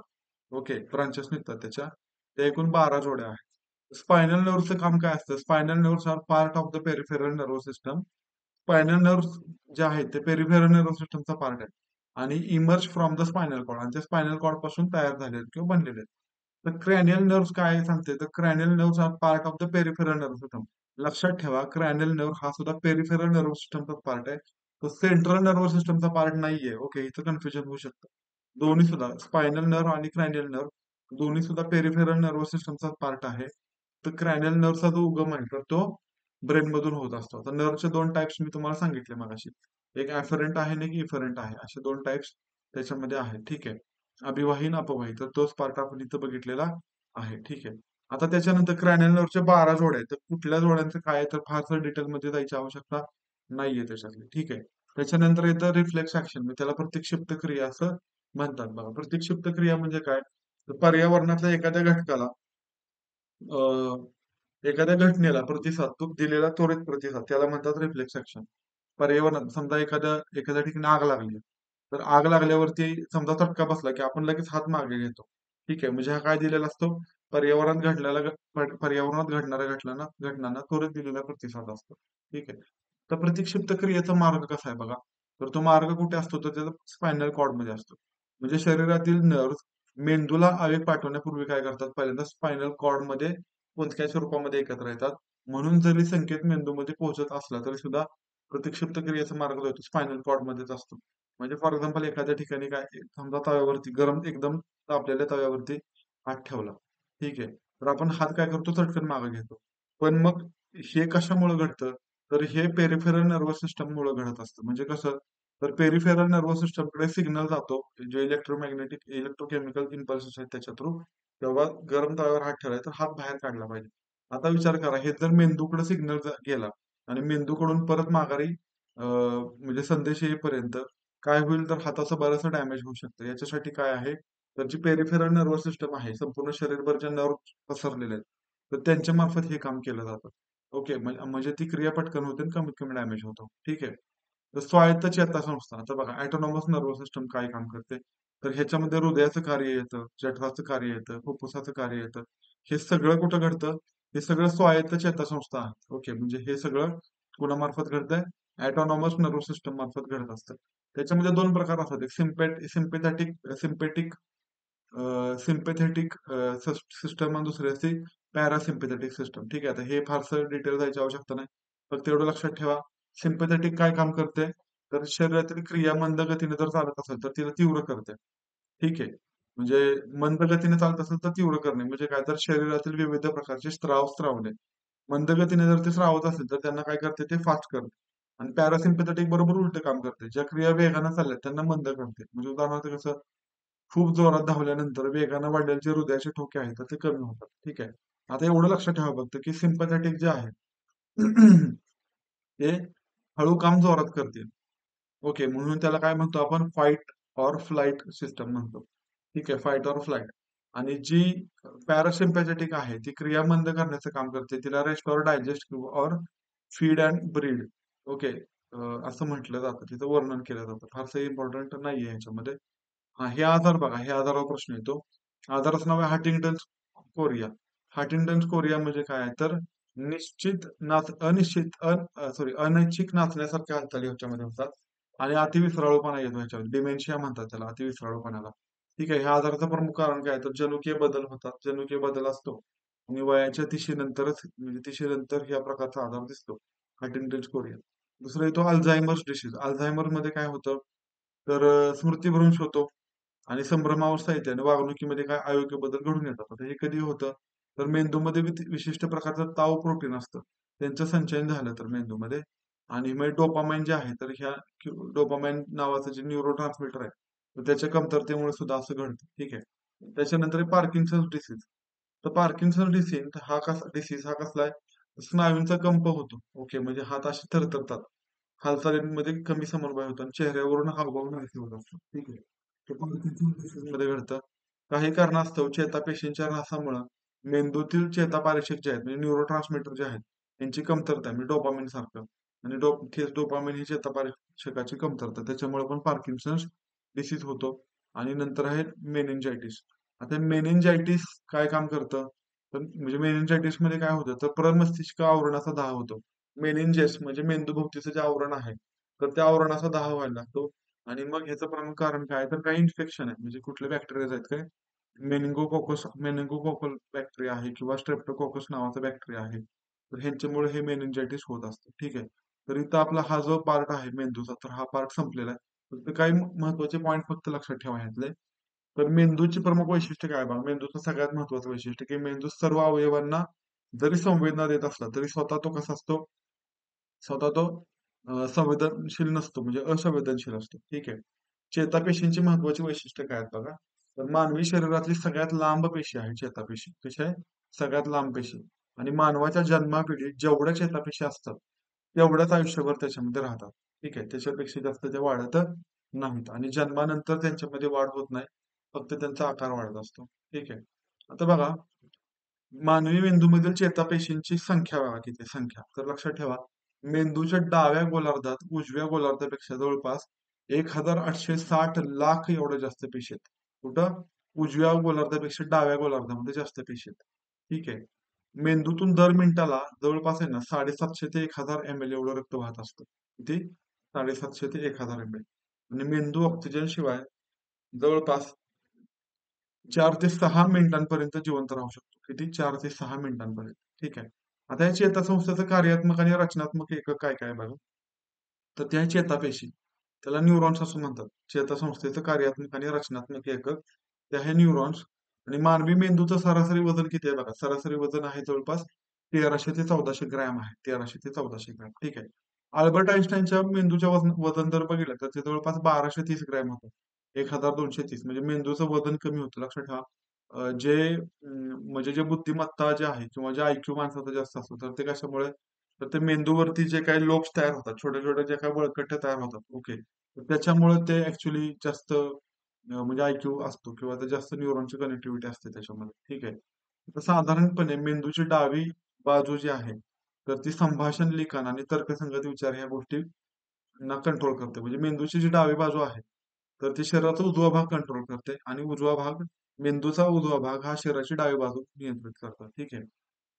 S1: ओके, ब्रांचेस निघतात त्याच्या, त्या एकूण 12 जोड्या आहेत. स्पायनल नर्व्हचं काम काय असतं? Spinal nerves are part of the peripheral nerve system. Spinal nerve जे आहेत ते पेरिफेरल नर्व्ह सिस्टमचा पार्ट आहे आणि emerge from the spinal cord आणि ते स्पायनल कॉर्ड पासून तयार झालेले आहेत किंवा बनलेले आहेत. तर क्रॅनियल नर्व्ह काय सांगते? तर cranial nerve are part of the peripheral nerve system. लक्षात ठेवा, क्रॅनियल नर्व्ह हा सुद्धा पेरिफेरल नर्व्ह सिस्टमचा पार्ट आहे. तो सेंट्रल नर्व्ह सिस्टमचा पार्ट नाहीये. ओके, इथं कन्फ्युजन होऊ शकतं. दोन्ही सुद्धा स्पायनल नर्व्ह आणि क्रॅनियल नर्व्ह दोन्ही सुद्धा पेरिफेरल नर्वस सिस्टमचा पार्ट आहे. तर क्रॅनियल नर्वचा जो उगम आहे तर तो ब्रेन मधून होत असतो. तर नर्वचे दोन टाइप्स मी तुम्हाला सांगितले मगाशी. एक ऍफरंट आहे आणि एक इफरंट आहे. असे दोन टाइप्स त्याच्यामध्ये आहेत. ठीक आहे. अभिवाही आणि अपवाही. तर तोच पार्ट आपण इथं बघितलेला आहे. ठीक आहे. आता त्याच्यानंतर क्रॅनियल नर्वच्या 12 जोड्या आहेत. तर कुठल्या जोड्यांचं काय आहे तर फारसं डिटेलमध्ये जायची आवश्यकता नाहीये त्याच्यातली. ठीक आहे. त्याच्यानंतर येतं रिफ्लेक्स ऍक्शन. मी त्याला प्रतिक्षिप्त क्रिया असं म्हणतात बघा. प्रतिक्षिप्त क्रिया म्हणजे काय? तर पर्यावरणातल्या एखाद्या घटकाला एखाद्या घटनेला प्रतिसाद तो दिलेला त्वरित प्रतिसाद त्याला म्हणतात रिफ्लेक्स ऍक्शन. पर्यावरणात समजा एखाद्या ठिकाणी आग लागली तर आग लागल्यावरती समजा चटका बसला की आपण लगेच हात मागे घेतो. ठीक आहे. म्हणजे हा काय दिलेला असतो पर्यावरणात घडणाऱ्या घटनांना त्वरित दिलेला प्रतिसाद असतो. ठीक आहे. तर प्रतिक्षिप्त क्रियेचा मार्ग कसा आहे बघा. तर तो मार्ग कुठे असतो तर त्याचा स्पायनल कॉर्ड मध्ये असतो. म्हणजे शरीरातील नर्व मेंदूला आवेग पाठवण्यापूर्वी काय करतात पहिल्यांदा स्पायनल कॉर्ड मध्ये कोणत्याही स्वरूपामध्ये एकत्र येतात. म्हणून जरी संकेत मेंदूमध्ये पोहोचत असला तरी सुद्धा प्रतिक्षिप्त क्रियेचा मार्ग जो आहे तो स्पायनल कॉर्ड मध्येच असतो. म्हणजे फॉर एक्झाम्पल एखाद्या ठिकाणी काय समजा तव्यावरती गरम एकदम तापलेल्या तव्यावरती हात ठेवला. ठीक आहे. तर आपण हात काय करतो चटकन मागे घेतो. पण मग हे कशामुळे घडतं? तर हे पेरिफेरल नर्वस सिस्टम मुळे घडत असतं. म्हणजे कसं? तर पेरिफेरल नर्वस सिस्टमकडे सिग्नल जातो. जे इलेक्ट्रोकेमिकल इम्पल्सेस आहेत त्याच्या थ्रू. तेव्हा गरम तव्यावर हात ठेवलाय तर हात बाहेर काढला पाहिजे. आता विचार करा हे जर मेंदूकडे सिग्नल गेला आणि मेंदूकडून परत माघारी म्हणजे संदेश येईपर्यंत काय होईल तर हाताचं बरंचसं डॅमेज होऊ शकतं. याच्यासाठी काय आहे? तर जी पेरिफेरल नर्वस सिस्टम आहे, संपूर्ण शरीरभर ज्या नर्व पसरलेले आहेत, तर त्यांच्या मार्फत हे काम केलं जातं. ओके. म्हणजे ती क्रिया पटकन होते आणि कमीत कमी डॅमेज होतो. ठीक आहे. तर स्वायत्त चेतासंस्था. आता बघा ऑटोनॉमस नर्वस सिस्टम काय काम करते? तर ह्याच्यामध्ये हृदयाचं कार्य येतं, जठराचं कार्य येतं, फुफ्फुसाचं कार्य येतं. हे सगळं कुठं घडतं? हे सगळं स्वायत्त चेतासंस्था आहेत. ओके. म्हणजे हे सगळं कुणामार्फत घडतंय? ऑटोनॉमस नर्वस सिस्टम मार्फत घडत असतं. त्याच्यामध्ये दोन प्रकार असतात. एक सिम्पॅटिक सिम्पॅथेटिक सिस्टम आणि दुसरी असते पॅरासिम्पॅथेटिक सिस्टम. ठीक आहे. आता हे फारसं डिटेल जायची आवश्यकता नाही. फक्त एवढं लक्षात ठेवा. सिम्पॅथेटिक काय काम करते? तर शरीरातील क्रिया मंद गतीने जर चालत असेल तर तिला तीव्र करते. ठीक आहे. म्हणजे मंद गतीने चालत असेल तर तीव्र करणे म्हणजे काय तर शरीरातील विविध प्रकारचे स्त्रावणे. मंद गतीने जर ते स्रावत असेल तर त्यांना काय करते ते फास्ट करते. आणि पॅरासिम्पॅथेटिक बरोबर उलट काम करते. ज्या क्रिया वेगाने चालल्यात त्यांना मंद करते. म्हणजे उदाहरणार्थ कसं खूप जोरात धावल्यानंतर वेगानं वाढलेले जे हृदयाचे ठोके आहेत तर ते कमी होतात. ठीक आहे. आता एवढं लक्षात ठेवा फक्त की सिम्पॅथेटिक जे आहे ते हळू काम जोरात करते. ओके. म्हणून त्याला काय म्हणतो आपण फाईट ऑर फ्लाइट सिस्टम म्हणतो. ठीक आहे. Fight or flight. आणि जी पॅरासिम्पॅथेटिक आहे ती क्रिया मंद करण्याचं काम करते. तिला rest or digest or feed and breed. Okay. असं म्हटलं जातं. तिचं वर्णन केलं जातं. फारसं इम्पॉर्टंट नाहीये ह्याच्यामध्ये. हा हे आजार बघा हे आजारावर प्रश्न येतो. आजाराचं नाव आहे हंटिंग्टन्स कोरिया. हंटिंग्टन्स कोरिया म्हणजे काय आहे तर निश्चित नाच अनिश्चित सॉरी अनैच्छिक नाचण्यासारख्या हालचाली ह्याच्यामध्ये होतात आणि अतिविस्राळूपणा येतो ह्याच्यामध्ये डिमेन्शिया म्हणतात त्याला अतिविस्राळूपणाला. ठीक आहे. ह्या आजाराचं प्रमुख कारण काय आहे तर जनुकीय बदल होतात. जनुकीय बदल असतो आणि वयाच्या तिशीनंतरच म्हणजे तिशीनंतर ह्या प्रकारचा आजार दिसतो. हंटिंग्टन्स कोरिया. दुसरं येतो अल्झायमर्स डिसीज. अल्झायमर मध्ये काय होतं तर स्मृतिभ्रंश होतो आणि संभ्रमावस्था येते आणि वागणुकीमध्ये काय अयोग्य बदल घडून येतात. आता हे कधी होतं? तर मेंदूमध्ये विशिष्ट प्रकारचं ताऊ प्रोटीन असतं. त्यांचं संचयन झालं तर मेंदूमध्ये आणि मग डोपामाइन जे आहे तर ह्या डोपामाइन नावाचं जे न्यूरोट्रान्समीटर आहे तर त्याच्या कमतरतेमुळे सुद्धा असं घडतं. ठीक आहे. त्याच्यानंतर पार्किन्सन्स डिसीज. तर पार्किन्सन्स डिसीज हा कसला आहे? स्नायूंचा कंप होतो. ओके. म्हणजे हात असे थरथरतात. हालचालींमध्ये कमी समन्वय होतो आणि चेहऱ्यावरून हावभाव नाहीसे होत असतात. ठीक आहे. ते पार्किन्सन्स मध्ये घडतं. काही कारणास्तव चेतापेशींच्या ऱ्हासामुळे मेंदूतील चेतापारेषक जे आहेत म्हणजे न्यूरोट्रान्समीटर जे आहेत त्यांची कमतरता आहे म्हणजे डोपामिन सारखं आणि डोपामिन ही चेतापारेषकाची कमतरता त्याच्यामुळे पण पार्किन्सन्स डिसीज होतो आणि नंतर आहे मेनिंजायटिस. आता मेनिंजायटिस काय काम करतं तर म्हणजे मेनिंजायटिस मध्ये काय होतं तर प्रमस्तिष्क आवरणाचा दाह होतो. मेनिंजेस म्हणजे मेंदूभोवतीचं जे आवरण आहे तर त्या आवरणाचा दाह व्हायला लागतो आणि मग ह्याचं प्रमुख कारण काय तर काही इन्फेक्शन आहे म्हणजे कुठले बॅक्टेरिया आहेत काय मेनिंगोकोकल बॅक्टेरिया आहे किंवा स्ट्रेप्टोकोकस नावाचा बॅक्टेरिया आहे. तर ह्यांच्यामुळे हे मेनिंजायटिस होत असतं. ठीक आहे. तर इथं आपला हा जो पार्ट आहे मेंदूचा तर हा पार्ट संपलेला आहे. फक्त काही महत्वाचे पॉइंट फक्त लक्षात ठेवा ह्यातले. तर मेंदूची प्रमुख वैशिष्ट्य काय बघा, मेंदूचं सगळ्यात महत्वाचं वैशिष्ट्य की मेंदू सर्व अवयवांना जरी संवेदना देत असला तरी स्वतः तो कसा असतो, स्वतः तो संवेदनशील नसतो, म्हणजे असंवेदनशील असतो. ठीक आहे. चेतापेशींची महत्वाची वैशिष्ट्य काय आहेत बघा. तर मानवी शरीरातली सगळ्यात लांब पेशी आहे चेतापेशी. कशी आहे? सगळ्यात लांब पेशी. आणि मानवाच्या जन्मापिढीत जेवढ्या चेतापेशी असतात, तेवढ्याच आयुष्यभर त्याच्यामध्ये राहतात. ठीक आहे. त्याच्यापेक्षा जास्त त्या वाढत नाहीत. आणि जन्मानंतर त्यांच्यामध्ये वाढ होत नाही. फक्त त्यांचा आकार वाढत असतो. ठीक आहे. आता बघा, मानवी मेंदूमधील चेतापेशींची संख्या बघा किती आहे, संख्या. तर लक्षात ठेवा, मेंदूच्या डाव्या गोलार्धात उजव्या गोलार्धापेक्षा जवळपास 1860 लाख एवढ्या जास्त पेशी आहेत. कुठं? उजव्या गोलार्धापेक्षा डाव्या गोलार्धामध्ये जास्त पेशी आहेत. ठीक आहे. मेंदूतून दर मिनिटाला जवळपास आहे ना 750 ते 1000 ml एवढं रक्त वाहत असतं. किती? 750 ते 1000 ml. आणि मेंदू ऑक्सिजन शिवाय जवळपास 4 ते 6 मिनिटांपर्यंत जिवंत राहू शकतो. किती? 4 ते 6 मिनिटांपर्यंत. ठीक आहे. आता या चेतासंस्थेचं कार्यात्मक आणि रचनात्मक एकक काय काय आहे बघा. तर त्या चेतापेशी, त्याला न्यूरॉन्स असं म्हणतात. चेतासंस्थेचं कार्यात्मक आणि रचनात्मक एकक ते आहे न्यूरॉन्स. आणि मानवी मेंदूचं सरासरी वजन किती आहे बघा. सरासरी वजन आहे जवळपास 1300 ते 1400 ग्रॅम आहे. 1300 ते 1400 ग्रॅम. ठीक आहे. अल्बर्ट आइन्स्टाईनच्या मेंदूच्या वजन जर बघितलं तर ते जवळपास 1230 ग्रॅम होतं. 1230 म्हणजे मेंदूचं वजन कमी होतं. लक्षात ठेवा. म्हणजे जे बुद्धिमत्ता जे आहे किंवा जे आयक्यू माणसाचा जास्त असतो तर ते कशामुळे, तर ते मेंदूवरती जे काही लोब्स तयार होतात, छोट्या छोट्या जे काही बळकट्या तयार होतात, ओके, तर त्याच्यामुळे ते ऍक्च्युली जास्त म्हणजे आयक्यू असतो किंवा ते जास्त न्यूरॉनची कनेक्टिव्हिटी असते त्याच्यामध्ये. ठीक आहे. तर साधारणपणे मेंदूची डावी बाजू जी आहे तर ती संभाषण, लिखाण आणि तर्कसंगत विचार ह्या गोष्टी ना कंट्रोल करते. म्हणजे मेंदूची जी डावी बाजू आहे तर ती शरीराचा उजवा भाग कंट्रोल करते आणि उजवा भाग, मेंदूचा उजवा भाग हा शरीराची डावी बाजू नियंत्रित करतो. ठीक आहे.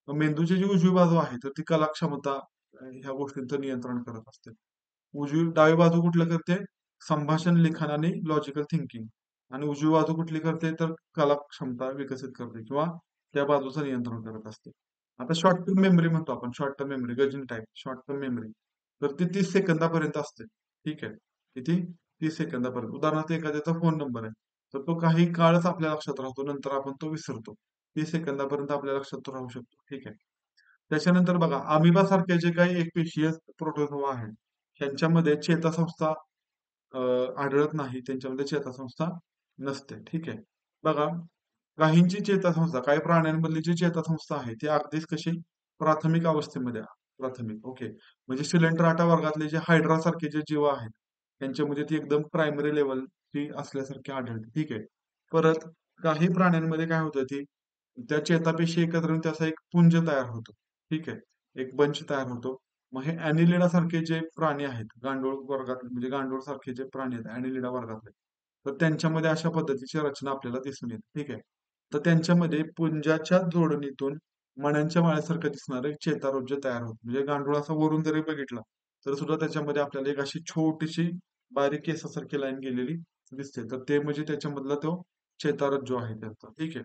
S1: मग मेंदूची जी उजवी बाजू आहे तर ती कला क्षमता ह्या गोष्टींचं नियंत्रण करत असते. डावी बाजू कुठलं करते? संभाषण, लिखाण आणि लॉजिकल थिंकिंग. आणि उजवी बाजू कुठली करते? तर कला क्षमता विकसित करते किंवा त्या बाजूचं नियंत्रण करत असते. आता शॉर्ट टर्म मेमरी म्हणतो आपण, short term memory, Ghajini type short term memory. तर ती 30 सेकंदापर्यंत असते. ठीक आहे. किती? 30 सेकंदापर्यंत. उदाहरणार्थ एखाद्याचा फोन नंबर आहे. तर तो काही काळच आपल्या लक्षात राहतो, नंतर आपण तो विसरतो. 30 सेकंदापर्यंत आपल्या लक्षात तो राहू शकतो. ठीक आहे. त्याच्यानंतर बघा, अमिबा सारखे जे काही एकपेशीय प्रोटोझोआ आहेत, ह्यांच्यामध्ये चेतासंस्था आढळत नाही. त्यांच्यामध्ये चेतासंस्था नसते. ठीक आहे. बघा, काहींची चेतासंस्था, काही प्राण्यांमधली जी चेतासंस्था आहे ती अगदीच कशी प्राथमिक अवस्थेमध्ये आहे. प्राथमिक, ओके. म्हणजे सिलेंट्राटा वर्गातले जे हायड्रा सारखे जे जीव आहेत त्यांच्यामध्ये ती एकदम प्रायमरी लेवलची असल्यासारखी आढळते. ठीक आहे. परत काही प्राण्यांमध्ये काय होतं, ती त्या चेतापेशी एकत्र येऊन त्याचा एक पुंज तयार होतो. ठीक आहे. एक बंच तयार होतो. मग हे अॅनिलिडा सारखे जे प्राणी आहेत, गांडूळ वर्गात म्हणजे गांडूळ सारखे जे प्राणी आहेत अॅनिलिडा वर्गातले, तर त्यांच्यामध्ये अशा पद्धतीची रचना आपल्याला दिसून येते. ठीक आहे. तर त्यांच्यामध्ये पुंजाच्या जोडणीतून मण्यांच्या माळ्यासारखं दिसणारं एक चेतारोज्य तयार होतं. म्हणजे गांडूळ असा वरून जरी बघितला तर सुद्धा त्याच्यामध्ये आपल्याला एक अशी छोटीशी बारीक केसासारखी लाईन गेलेली दिसते. तर ते म्हणजे त्याच्यामधला तो चेतारोज आहे त्यांचा. ठीक आहे.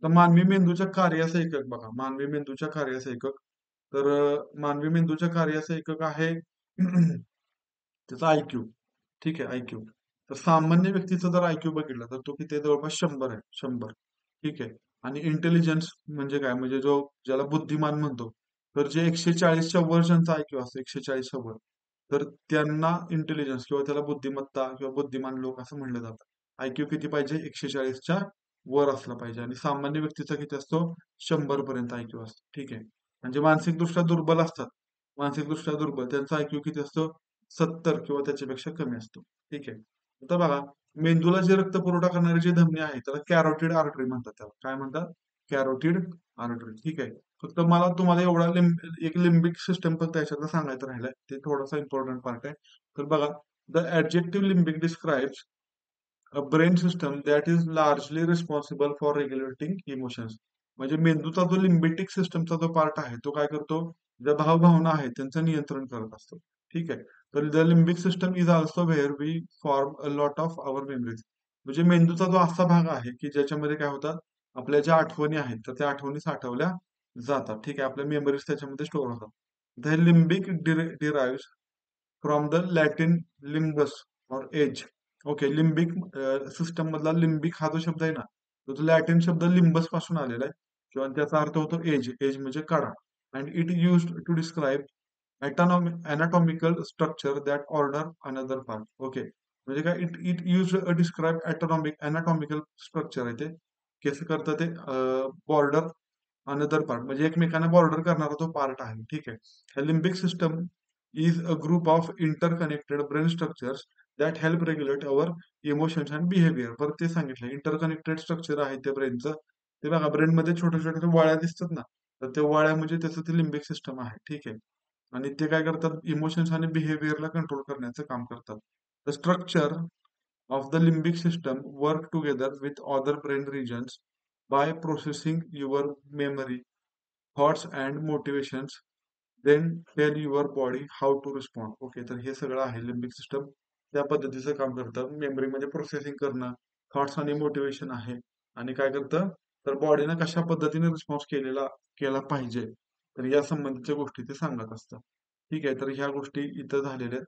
S1: तर मानवी मेंदूच्या कार्याचं एकक बघा, मानवी मेंदूच्या कार्याचं एकक. तर मानवी मेंदूच्या कार्याचं एकक आहे त्याचा आयक्यू. ठीक आहे, आयक्यू. तर सामान्य व्यक्तीचा जर आयक्यू बघितला तर तो किती आहे? जवळपास 100 आहे. 100. ठीक आहे. आणि इंटेलिजन्स म्हणजे काय? म्हणजे ज्याला बुद्धिमान म्हणतो. तर जे 140च्या वर ज्यांचा आयक्यू असतो, 140च्या वर, तर त्यांना इंटेलिजन्स किंवा त्याला बुद्धिमत्ता किंवा बुद्धिमान लोक असं म्हणलं जातं. आयक्यू किती पाहिजे? 140च्या वर असला पाहिजे. आणि सामान्य व्यक्तीचा किती असतो? 100 पर्यंत आयक्यू असतो. ठीक आहे. म्हणजे मानसिकदृष्ट्या दुर्बल असतात. मानसिकदृष्ट्या दुर्बल त्यांचा आयक्यू किती असतो? 70 किंवा त्याच्यापेक्षा कमी असतो. ठीक आहे. आता बघा, मेंदूला जे रक्त पुरवठा करणारी जी धमनी आहे त्याला कॅरोटिड आर्टरी म्हणतात. त्याला काय म्हणतात? Carotid artery. ठीक आहे. फक्त मला तुम्हाला एवढा एक लिम्बिक सिस्टम फक्त याच्यातलं सांगायचं राहिलंय. ते थोडासा इम्पॉर्टंट पार्ट आहे. तर बघा, the adjective limbic describes a brain system that is largely responsible for regulating emotions. म्हणजे मेंदूचा जो लिम्बिटिक सिस्टमचा जो पार्ट आहे तो काय करतो? ज्या भावभावना आहेत त्यांचं नियंत्रण करत असतो. ठीक आहे. तर the limbic system is also where we form a lot of our memories. म्हणजे मेंदूचा जो असा भाग आहे की ज्याच्यामध्ये काय होतात, आपल्या ज्या आठवणी आहेत तर त्या आठवणी साठवल्या जातात. ठीक आहे. आपल्या मेमरीज त्याच्यामध्ये स्टोअर होतात. The limbic derives from the Latin limbus. Or edge. Okay, limbic system मधला लिम्बिक हा जो शब्द आहे ना, तो लॅटिन शब्द लिंबस पासून आलेला आहे किंवा त्याचा अर्थ होतो एज. एज म्हणजे कडा. And it use to describe anatomical structure that order another part. Okay, म्हणजे काय, it it use describe anatomical structure आहे ते. कसं करतं ते, बॉर्डर अनदर पार्ट म्हणजे एकमेकांना बॉर्डर करणारा तो पार्ट आहे. ठीक आहे. Limbic system is a group of interconnected brain structures that help regulate our emotions and behaviour. परत ते सांगितलं, इंटरकनेक्टेड स्ट्रक्चर आहे त्या ब्रेनचं. ते बघा, ब्रेन मध्ये छोट्या छोट्या वळ्या दिसतात ना, तर त्या वळ्या म्हणजे त्याचं ते लिम्बिक सिस्टम आहे. ठीक आहे. आणि ते काय करतात, इमोशन्स आणि बिहेवियरला कंट्रोल करण्याचं काम करतात. The structure of the limbic system work together with other brain regions by processing your memory, thoughts and motivations, then tell your body how to respond. Okay, तर हे सगळं आहे लिम्बिक सिस्टम. त्या पद्धतीचं काम करतं. मेमरीमध्ये प्रोसेसिंग करणं, थॉट्स आणि मोटिवेशन आहे. आणि काय करतं, तर बॉडीनं कशा पद्धतीने रिस्पॉन्स केला पाहिजे, तर या संबंधीच्या गोष्टी ते सांगत असतात. ठीक आहे, तर ह्या गोष्टी इथं झालेल्या आहेत.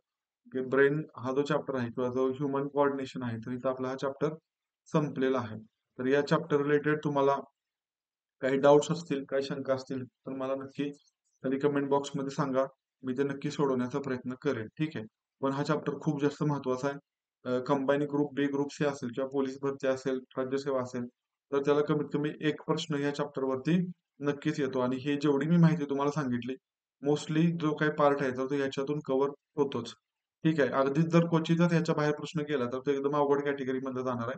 S1: ब्रेन हा जो चॅप्टर आहे किंवा जो ह्युमन कोऑर्डिनेशन आहे, तर इथं आपला हा चॅप्टर संपलेला आहे. तर या चॅप्टर रिलेटेड तुम्हाला काही डाऊट्स असतील, काही शंका असतील, तर मला नक्की खाली कमेंट बॉक्समध्ये सांगा. मी ते नक्की सोडवण्याचा प्रयत्न करेन. ठीक आहे. पण हा चॅप्टर खूप जास्त महत्वाचा आहे. कंबाईन ग्रुप बी, ग्रुप सी असेल किंवा पोलीस भरती असेल, राज्यसेवा असेल, तर त्याला कमीत कमी एक प्रश्न या चॅप्टर वरती नक्कीच येतो. आणि हे जेवढी मी माहिती तुम्हाला सांगितली, मोस्टली जो काही पार्ट आहे तर तो याच्यातून कव्हर होतोच. ठीक आहे. अगदीच जर क्वचितच ह्याच्या बाहेर प्रश्न केला तर तो एकदम अवघड कॅटेगरीमध्ये जाणार आहे.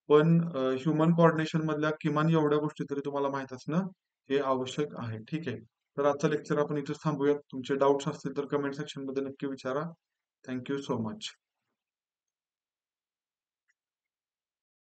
S1: पण ह्युमन कोऑर्डिनेशन मधल्या किमान एवढ्या गोष्टी तरी तुम्हाला माहित असणं हे आवश्यक आहे. ठीक आहे. तर आजचं लेक्चर आपण इथेच थांबूयात. तुमचे डाऊट्स असतील तर कमेंट सेक्शन मध्ये नक्की विचारा. Thank you so much.